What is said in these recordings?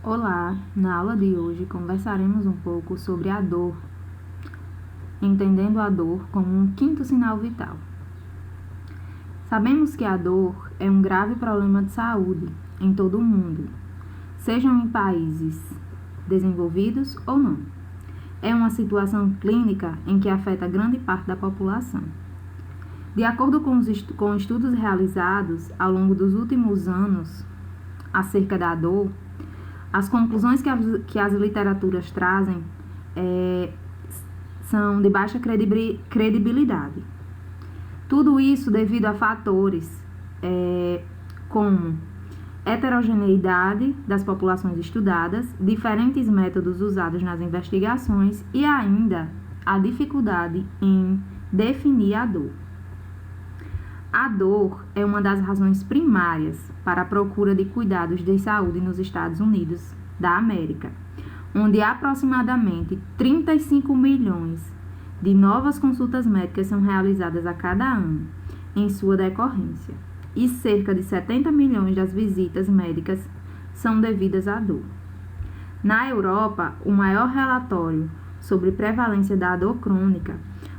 Olá, na aula de hoje conversaremos um pouco sobre a dor, entendendo a dor como um quinto sinal vital. Sabemos que a dor é um grave problema de saúde em todo o mundo, sejam em países desenvolvidos ou não. É uma situação clínica em que afeta grande parte da população. De acordo com estudos realizados ao longo dos últimos anos acerca da dor, as conclusões que as literaturas trazem são de baixa credibilidade. Tudo isso devido a fatores como heterogeneidade das populações estudadas, diferentes métodos usados nas investigações e ainda a dificuldade em definir a dor. A dor é uma das razões primárias para a procura de cuidados de saúde nos Estados Unidos da América, onde aproximadamente 35 milhões de novas consultas médicas são realizadas a cada ano em sua decorrência, e cerca de 70 milhões das visitas médicas são devidas à dor. Na Europa, o maior relatório sobre prevalência da dor crônica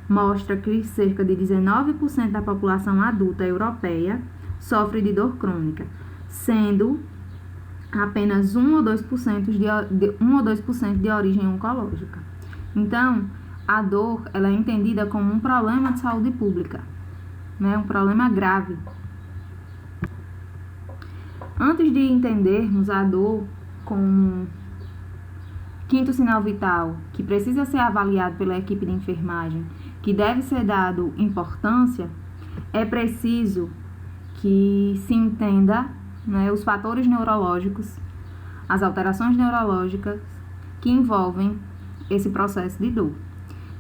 mostra que cerca de 19% da população adulta europeia sofre de dor crônica, sendo apenas 1 ou 2% de origem oncológica. Então, a dor ela é entendida como um problema de saúde pública, um problema grave. Antes de entendermos a dor como quinto sinal vital, que precisa ser avaliado pela equipe de enfermagem, que deve ser dado importância, é preciso que se entenda os fatores neurológicos, as alterações neurológicas que envolvem esse processo de dor.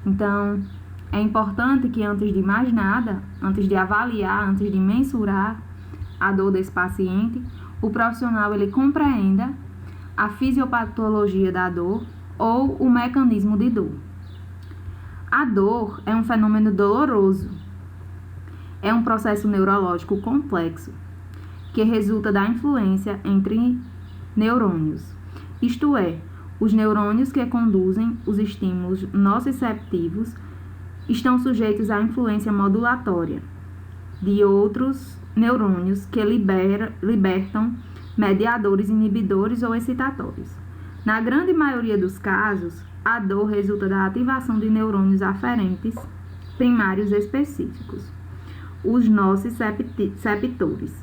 Então, é importante que antes de mais nada, antes de avaliar, antes de mensurar a dor desse paciente, o profissional ele compreenda a fisiopatologia da dor ou o mecanismo de dor. A dor é um fenômeno doloroso. É um processo neurológico complexo que resulta da influência entre neurônios, isto é, os neurônios que conduzem os estímulos nociceptivos estão sujeitos à influência modulatória de outros neurônios que libertam mediadores inibidores ou excitatórios. Na grande maioria dos casos, a dor resulta da ativação de neurônios aferentes primários específicos, os nociceptores,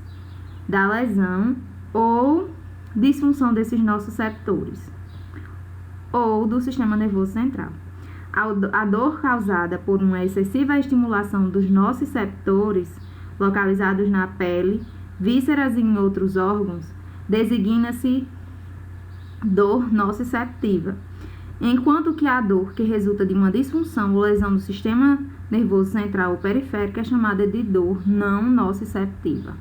da lesão ou disfunção desses nociceptores, ou do sistema nervoso central. A dor causada por uma excessiva estimulação dos nociceptores localizados na pele, vísceras e em outros órgãos designa-se dor nociceptiva, enquanto que a dor que resulta de uma disfunção ou lesão do sistema nervoso central ou periférico é chamada de dor não nociceptiva.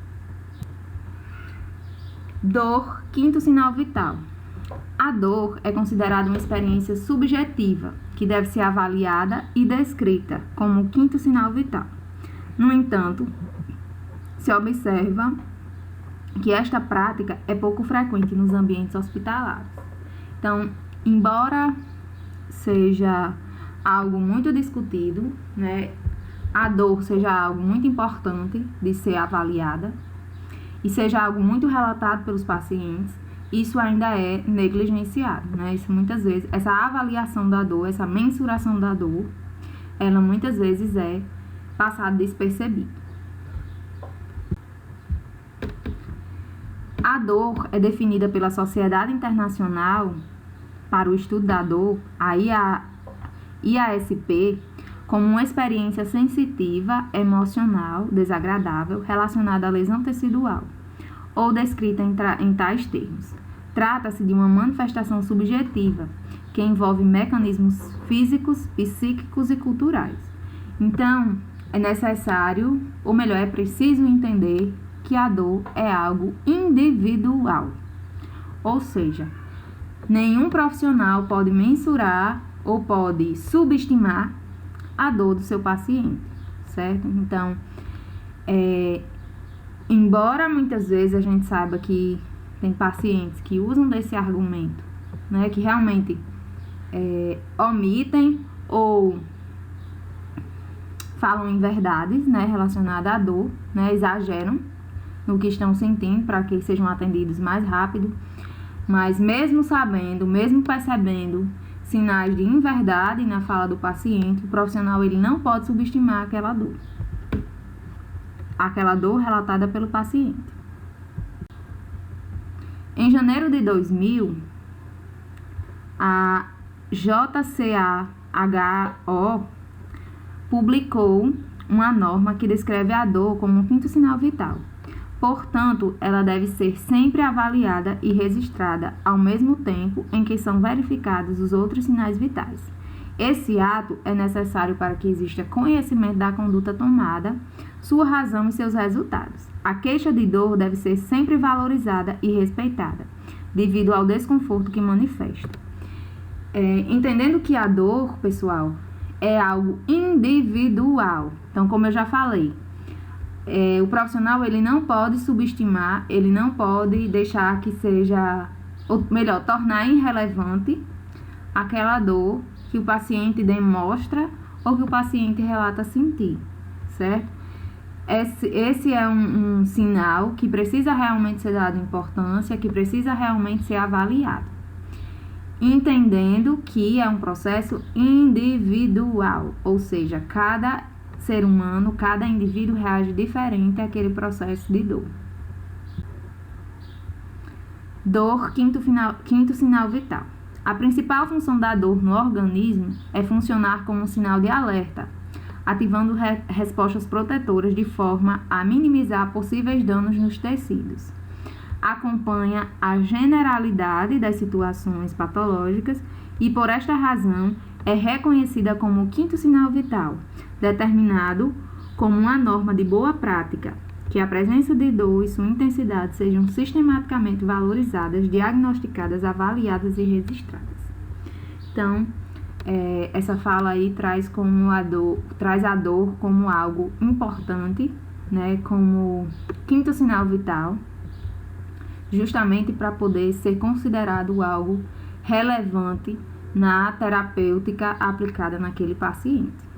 Dor, quinto sinal vital. A dor é considerada uma experiência subjetiva, que deve ser avaliada e descrita como o quinto sinal vital. No entanto, se observa que esta prática é pouco frequente nos ambientes hospitalares. Então, embora seja algo muito discutido, a dor seja algo muito importante de ser avaliada e seja algo muito relatado pelos pacientes, isso ainda é negligenciado, Isso muitas vezes, essa avaliação da dor, essa mensuração da dor, ela muitas vezes é passada despercebido. A dor é definida pela Sociedade Internacional para o Estudo da Dor, a IASP, como uma experiência sensitiva, emocional, desagradável, relacionada à lesão tecidual, ou descrita em tais termos. Trata-se de uma manifestação subjetiva, que envolve mecanismos físicos, psíquicos e culturais. Então, é necessário, ou melhor, é preciso entender que a dor é algo individual. Ou seja, nenhum profissional pode mensurar ou pode subestimar a dor do seu paciente, certo? Então, embora muitas vezes a gente saiba que tem pacientes que usam desse argumento, né, que realmente omitem ou falam inverdades, né, relacionadas à dor, né, exageram no que estão sentindo para que sejam atendidos mais rápido, mas mesmo sabendo, mesmo percebendo sinais de inverdade na fala do paciente, o profissional ele não pode subestimar aquela dor relatada pelo paciente. Em janeiro de 2000, a JCAHO publicou uma norma que descreve a dor como um quinto sinal vital. Portanto, ela deve ser sempre avaliada e registrada ao mesmo tempo em que são verificados os outros sinais vitais. Esse ato é necessário para que exista conhecimento da conduta tomada, sua razão e seus resultados. A queixa de dor deve ser sempre valorizada e respeitada, devido ao desconforto que manifesta. Entendendo que a dor, pessoal, é algo individual. Então, como eu já falei, o profissional ele não pode subestimar, ele não pode deixar que seja, ou melhor, tornar irrelevante aquela dor que o paciente demonstra ou que o paciente relata sentir, certo? Esse é um sinal que precisa realmente ser dado importância, que precisa realmente ser avaliado, entendendo que é um processo individual, ou seja, cada ser humano, cada indivíduo reage diferente àquele processo de dor. Dor, quinto sinal vital. A principal função da dor no organismo é funcionar como um sinal de alerta, ativando respostas protetoras de forma a minimizar possíveis danos nos tecidos. Acompanha a generalidade das situações patológicas e, por esta razão, é reconhecida como o quinto sinal vital, determinado como uma norma de boa prática, que a presença de dor e sua intensidade sejam sistematicamente valorizadas, diagnosticadas, avaliadas e registradas. Então, essa fala aí traz a dor como algo importante, né, como quinto sinal vital, justamente para poder ser considerado algo relevante na terapêutica aplicada naquele paciente.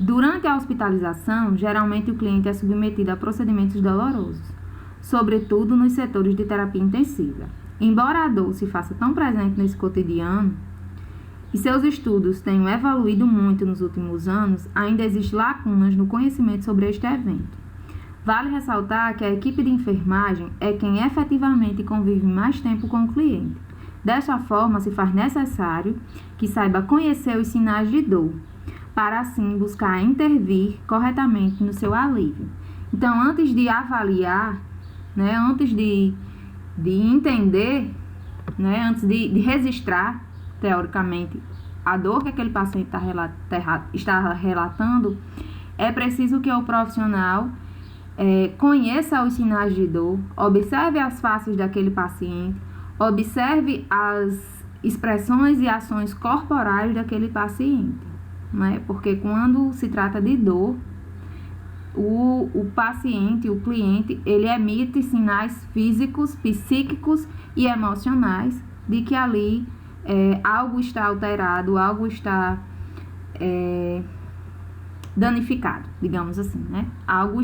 Durante a hospitalização, geralmente o cliente é submetido a procedimentos dolorosos, sobretudo nos setores de terapia intensiva. Embora a dor se faça tão presente nesse cotidiano, e seus estudos tenham evoluído muito nos últimos anos, ainda existem lacunas no conhecimento sobre este evento. Vale ressaltar que a equipe de enfermagem é quem efetivamente convive mais tempo com o cliente. Desta forma, se faz necessário que saiba conhecer os sinais de dor, para assim buscar intervir corretamente no seu alívio. Então, antes de avaliar, né, antes de entender, né, antes de registrar, teoricamente, a dor que aquele paciente está relatando, é preciso que o profissional conheça os sinais de dor, observe as faces daquele paciente, observe as expressões e ações corporais daquele paciente, né? Porque quando se trata de dor, o paciente, o cliente, ele emite sinais físicos, psíquicos e emocionais de que ali algo está alterado, algo está danificado, digamos assim, né? Algo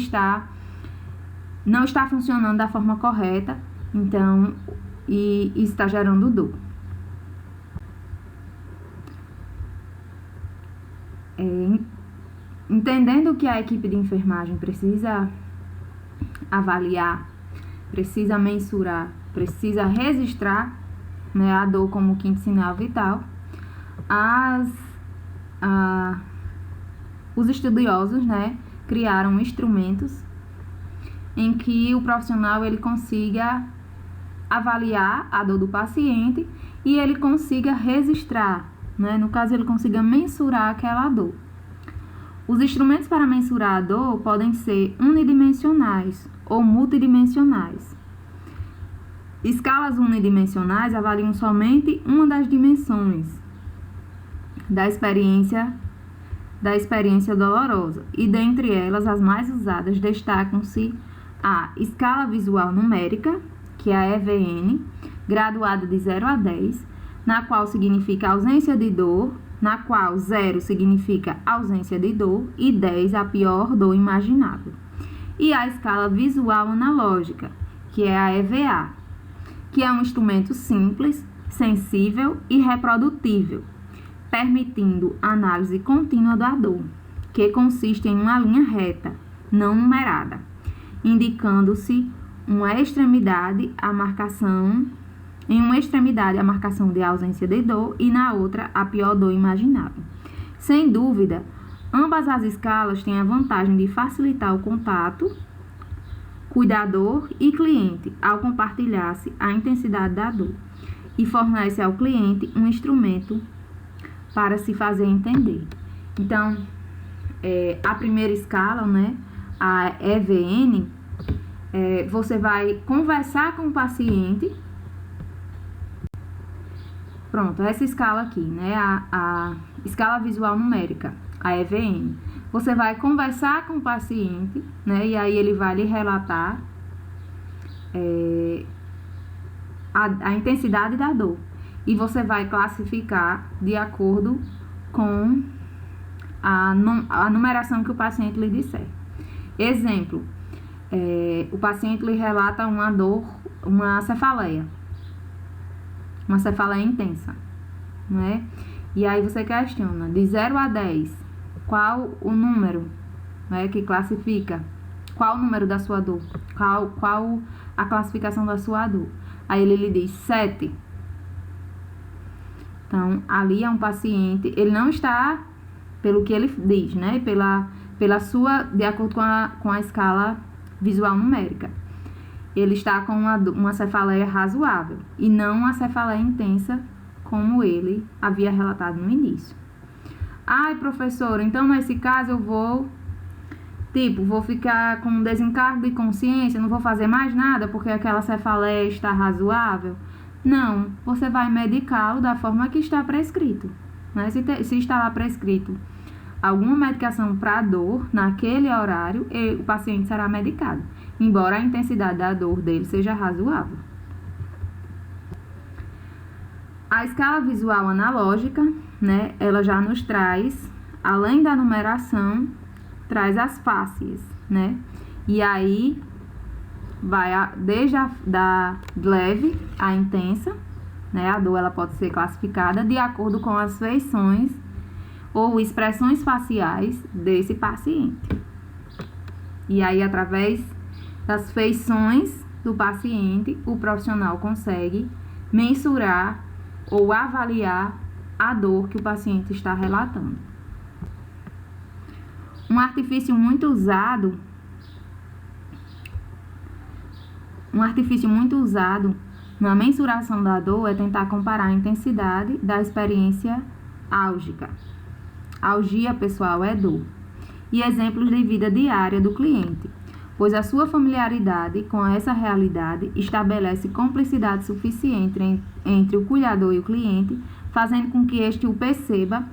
não está funcionando da forma correta, então, e está gerando dor. Entendendo que a equipe de enfermagem precisa avaliar, precisa mensurar, precisa registrar, né, a dor como quinto sinal vital, os estudiosos, né, criaram instrumentos em que o profissional ele consiga avaliar a dor do paciente e ele consiga registrar, né, no caso ele consiga mensurar aquela dor. Os instrumentos para mensurar a dor podem ser unidimensionais ou multidimensionais. Escalas unidimensionais avaliam somente uma das dimensões da experiência dolorosa, e dentre elas, as mais usadas destacam-se a escala visual numérica, que é a EVN, graduada de 0 a 10, na qual significa ausência de dor, na qual 0 significa ausência de dor e 10 a pior dor imaginável. E a escala visual analógica, que é a EVA, que é um instrumento simples, sensível e reprodutível, permitindo análise contínua da dor, que consiste em uma linha reta, não numerada, indicando-se uma extremidade a marcação de ausência de dor e na outra a pior dor imaginável. Sem dúvida, ambas as escalas têm a vantagem de facilitar o contato cuidador e cliente ao compartilhar-se a intensidade da dor e fornece ao cliente um instrumento para se fazer entender. Então, a primeira escala, né, a EVN, você vai conversar com o paciente. Pronto, essa escala aqui, né, a escala visual numérica, a EVN. Você vai conversar com o paciente, né, e aí ele vai lhe relatar a intensidade da dor. E você vai classificar de acordo com a numeração que o paciente lhe disser. Exemplo, o paciente lhe relata uma dor, uma cefaleia intensa, né? E aí você questiona, de 0 a 10, qual o número, né, que classifica, qual o número da sua dor, qual a classificação da sua dor. Aí ele lhe diz 7. Então, ali é um paciente, ele não está, pelo que ele diz, né, pela sua, de acordo com a escala visual numérica, ele está com uma cefaleia razoável e não uma cefaleia intensa, como ele havia relatado no início. Ai, professor, então nesse caso eu vou ficar com um desencargo de consciência, não vou fazer mais nada porque aquela cefaleia está razoável? Não, você vai medicá-lo da forma que está prescrito, né? Se está lá prescrito alguma medicação para dor, naquele horário, o paciente será medicado, embora a intensidade da dor dele seja razoável. A escala visual analógica, né, ela já nos traz, além da numeração, traz as fáscias, né? E aí vai desde da leve à intensa, né? A dor ela pode ser classificada de acordo com as feições ou expressões faciais desse paciente. E aí, através das feições do paciente, o profissional consegue mensurar ou avaliar a dor que o paciente está relatando. Um artifício muito usado na mensuração da dor é tentar comparar a intensidade da experiência álgica. Algia, pessoal, é dor. E exemplos de vida diária do cliente, pois a sua familiaridade com essa realidade estabelece cumplicidade suficiente entre o cuidador e o cliente, fazendo com que este o perceba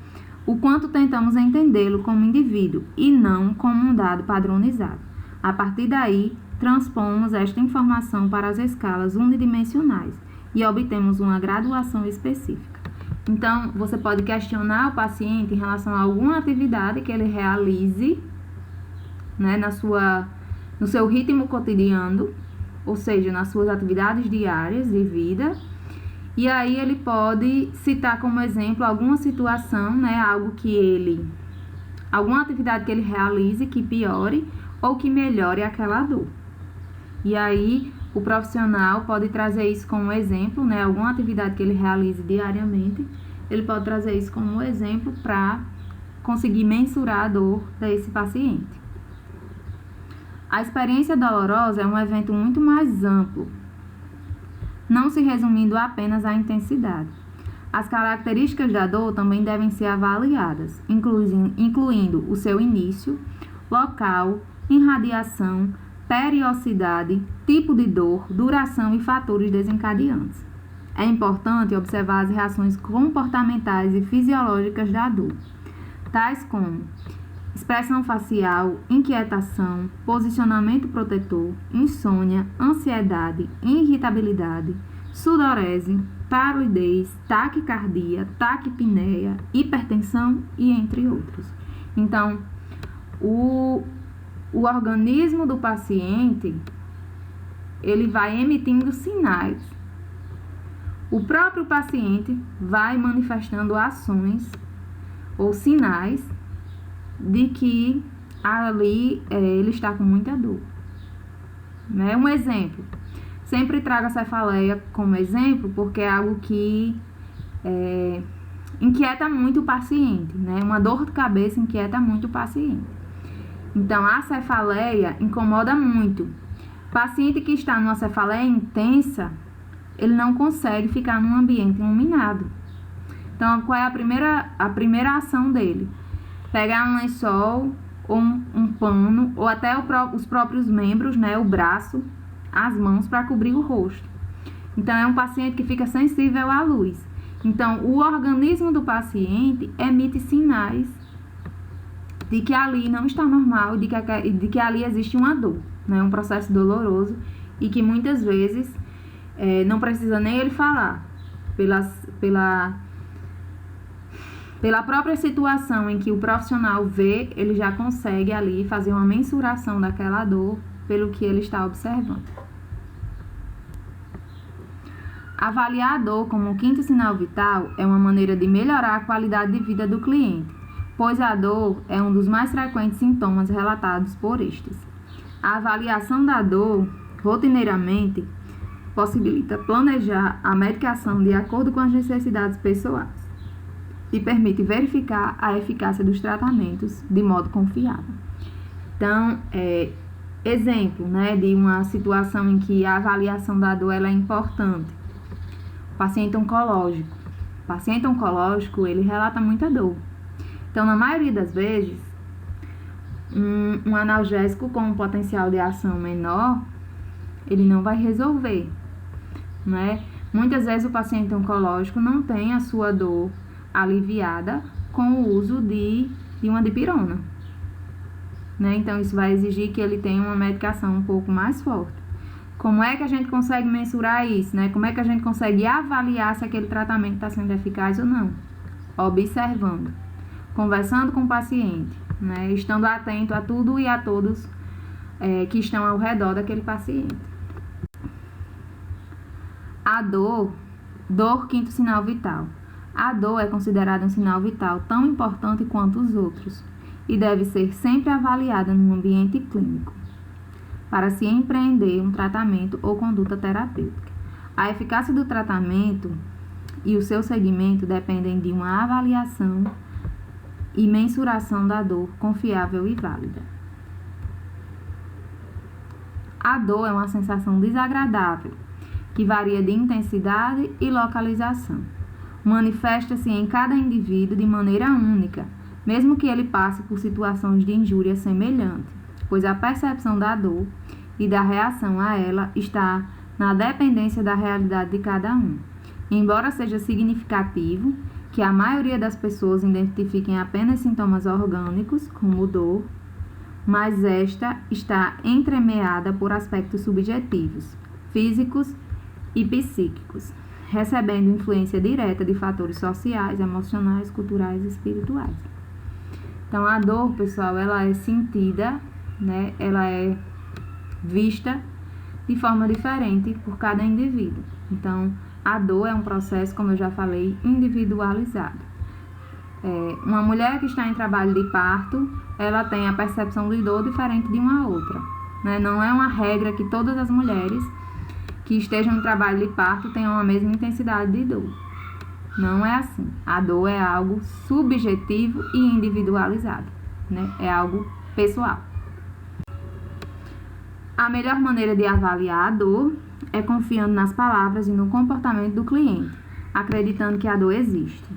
o quanto tentamos entendê-lo como indivíduo e não como um dado padronizado. A partir daí, transpomos esta informação para as escalas unidimensionais e obtemos uma graduação específica. Então, você pode questionar o paciente em relação a alguma atividade que ele realize, né, no seu ritmo cotidiano, ou seja, nas suas atividades diárias de vida. E aí ele pode citar como exemplo alguma situação, né, alguma atividade que ele realize que piore ou que melhore aquela dor. E aí o profissional pode trazer isso como exemplo, né, alguma atividade que ele realize diariamente, ele pode trazer isso como exemplo para conseguir mensurar a dor desse paciente. A experiência dolorosa é um evento muito mais amplo, não se resumindo apenas à intensidade. As características da dor também devem ser avaliadas, incluindo o seu início, local, irradiação, periodicidade, tipo de dor, duração e fatores desencadeantes. É importante observar as reações comportamentais e fisiológicas da dor, tais como expressão facial, inquietação, posicionamento protetor, insônia, ansiedade, irritabilidade, sudorese, palidez, taquicardia, taquipneia, hipertensão e entre outros. Então, o organismo do paciente, ele vai emitindo sinais. O próprio paciente vai manifestando ações ou sinais de que ali ele está com muita dor. Né? Um exemplo. Sempre trago a cefaleia como exemplo, porque é algo que inquieta muito o paciente, né? Uma dor de cabeça inquieta muito o paciente. Então, a cefaleia incomoda muito. O paciente que está numa cefaleia intensa, ele não consegue ficar num ambiente iluminado. Então, qual é a primeira ação dele? Pegar um lençol, ou um pano, ou até os próprios membros, né? O braço, as mãos para cobrir o rosto. Então, é um paciente que fica sensível à luz. Então, o organismo do paciente emite sinais de que ali não está normal, de que ali existe uma dor, né? Um processo doloroso e que muitas vezes não precisa nem ele falar. Pela própria situação em que o profissional vê, ele já consegue ali fazer uma mensuração daquela dor pelo que ele está observando. Avaliar a dor como um quinto sinal vital é uma maneira de melhorar a qualidade de vida do cliente, pois a dor é um dos mais frequentes sintomas relatados por estes. A avaliação da dor, rotineiramente, possibilita planejar a medicação de acordo com as necessidades pessoais e permite verificar a eficácia dos tratamentos de modo confiável. Então, exemplo, né, de uma situação em que a avaliação da dor ela é importante. Paciente oncológico. O paciente oncológico, ele relata muita dor. Então, na maioria das vezes, um analgésico com um potencial de ação menor, ele não vai resolver, né? Muitas vezes o paciente oncológico não tem a sua dor aliviada com o uso de uma dipirona, né? Então, isso vai exigir que ele tenha uma medicação um pouco mais forte. Como é que a gente consegue mensurar isso, né? Como é que a gente consegue avaliar se aquele tratamento está sendo eficaz ou não? Observando, conversando com o paciente, né? Estando atento a tudo e a todos que estão ao redor daquele paciente. A dor, quinto sinal vital. A dor é considerada um sinal vital tão importante quanto os outros e deve ser sempre avaliada no ambiente clínico para se empreender um tratamento ou conduta terapêutica. A eficácia do tratamento e o seu seguimento dependem de uma avaliação e mensuração da dor confiável e válida. A dor é uma sensação desagradável que varia de intensidade e localização. Manifesta-se em cada indivíduo de maneira única, mesmo que ele passe por situações de injúria semelhante, pois a percepção da dor e da reação a ela está na dependência da realidade de cada um. Embora seja significativo que a maioria das pessoas identifiquem apenas sintomas orgânicos, como dor, mas esta está entremeada por aspectos subjetivos, físicos e psíquicos, recebendo influência direta de fatores sociais, emocionais, culturais e espirituais. Então, a dor, pessoal, ela é sentida, né? Ela é vista de forma diferente por cada indivíduo. Então, a dor é um processo, como eu já falei, individualizado. Uma mulher que está em trabalho de parto, ela tem a percepção de dor diferente de uma outra, né? Não é uma regra que todas as mulheres que estejam em trabalho de parto tenham a mesma intensidade de dor. Não é assim. A dor é algo subjetivo e individualizado, né? É algo pessoal. A melhor maneira de avaliar a dor é confiando nas palavras e no comportamento do cliente, acreditando que a dor existe.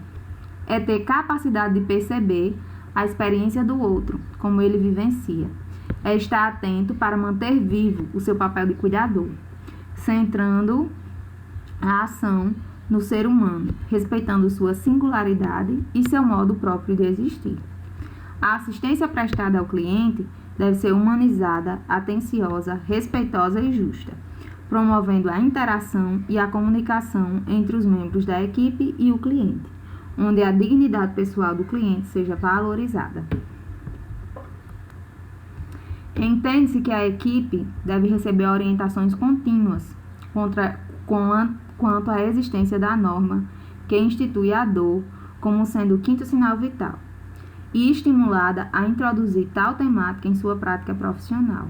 É ter capacidade de perceber a experiência do outro, como ele vivencia. É estar atento para manter vivo o seu papel de cuidador, centrando a ação no ser humano, respeitando sua singularidade e seu modo próprio de existir. A assistência prestada ao cliente deve ser humanizada, atenciosa, respeitosa e justa, promovendo a interação e a comunicação entre os membros da equipe e o cliente, onde a dignidade pessoal do cliente seja valorizada. Entende-se que a equipe deve receber orientações contínuas quanto à existência da norma que institui a dor como sendo o quinto sinal vital, e estimulada a introduzir tal temática em sua prática profissional,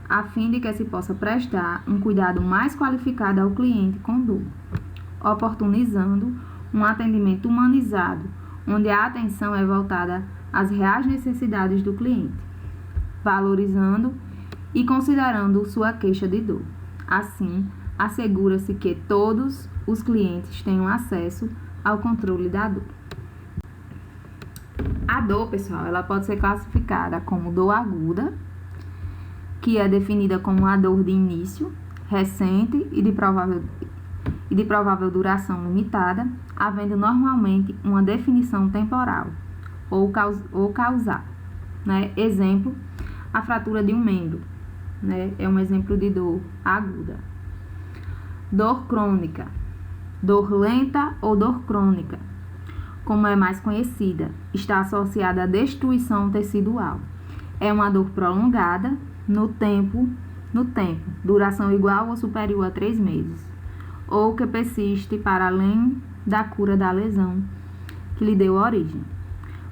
a fim de que se possa prestar um cuidado mais qualificado ao cliente com dor, oportunizando um atendimento humanizado, onde a atenção é voltada às reais necessidades do cliente, valorizando e considerando sua queixa de dor. Assim, assegura-se que todos os clientes tenham acesso ao controle da dor. A dor, pessoal, ela pode ser classificada como dor aguda, que é definida como a dor de início, recente e de provável duração limitada, havendo normalmente uma definição temporal ou causal. Né? Exemplo, a fratura de um membro, né? É um exemplo de dor aguda. Dor crônica, dor lenta ou dor crônica, como é mais conhecida, está associada à destruição tecidual. É uma dor prolongada no tempo, duração igual ou superior a 3 meses, ou que persiste para além da cura da lesão que lhe deu origem.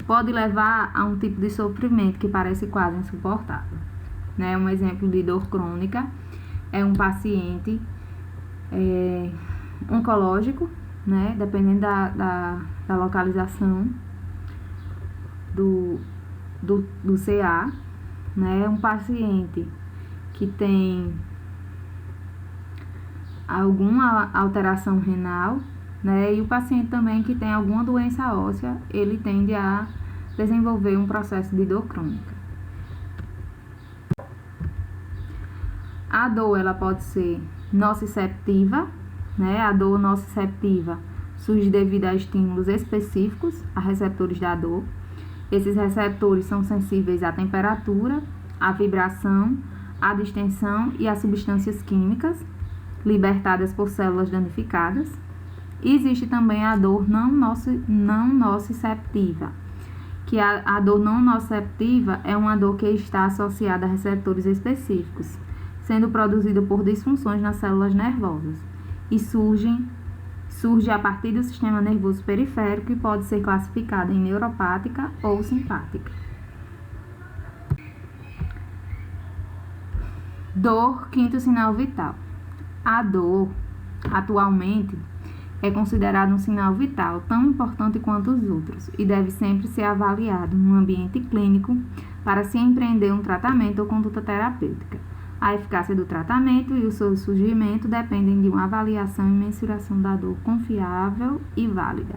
Pode levar a um tipo de sofrimento que parece quase insuportável. Né? Um exemplo de dor crônica é um paciente oncológico, né? Dependendo da localização do CA, né? Um paciente que tem alguma alteração renal, né? E o paciente também que tem alguma doença óssea, ele tende a desenvolver um processo de dor crônica. A dor, ela pode ser nociceptiva, né? A dor nociceptiva surge devido a estímulos específicos a receptores da dor. Esses receptores são sensíveis à temperatura, à vibração, à distensão e a substâncias químicas libertadas por células danificadas. Existe também a dor não nociceptiva, que a dor não nociceptiva é uma dor que está associada a receptores específicos, sendo produzida por disfunções nas células nervosas, e surge a partir do sistema nervoso periférico e pode ser classificada em neuropática ou simpática. Dor, quinto sinal vital. A dor, atualmente, é considerada um sinal vital tão importante quanto os outros e deve sempre ser avaliado no ambiente clínico para se empreender um tratamento ou conduta terapêutica. A eficácia do tratamento e o seu surgimento dependem de uma avaliação e mensuração da dor confiável e válida.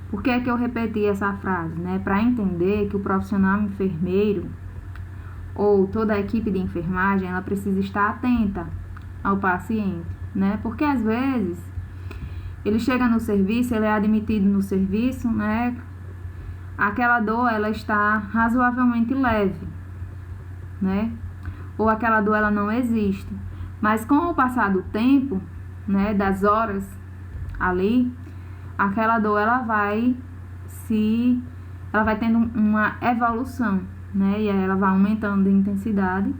Por que é que eu repeti essa frase? Né? Para entender que o profissional enfermeiro ou toda a equipe de enfermagem, ela precisa estar atenta ao paciente, né? Porque às vezes ele chega no serviço, ele é admitido no serviço, né? Aquela dor, ela está razoavelmente leve, né? Ou aquela dor, ela não existe. Mas com o passar do tempo, né, das horas ali, aquela dor, ela vai tendo uma evolução, né? E aí ela vai aumentando de intensidade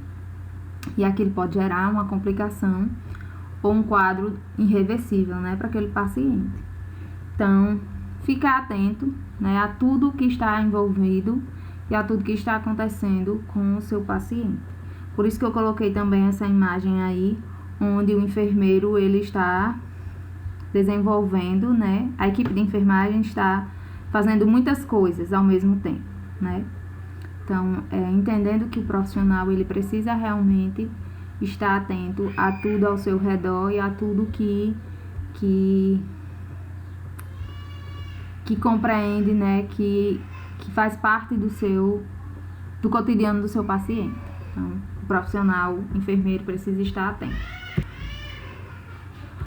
e aquilo pode gerar uma complicação ou um quadro irreversível, né, para aquele paciente. Então, ficar atento, né, a tudo que está envolvido e a tudo que está acontecendo com o seu paciente. Por isso que eu coloquei também essa imagem aí, onde o enfermeiro, ele está desenvolvendo, né, a equipe de enfermagem está fazendo muitas coisas ao mesmo tempo, né. Então, entendendo que o profissional, ele precisa realmente estar atento a tudo ao seu redor e a tudo que compreende, né, que faz parte do cotidiano do seu paciente. Então, o profissional enfermeiro precisa estar atento.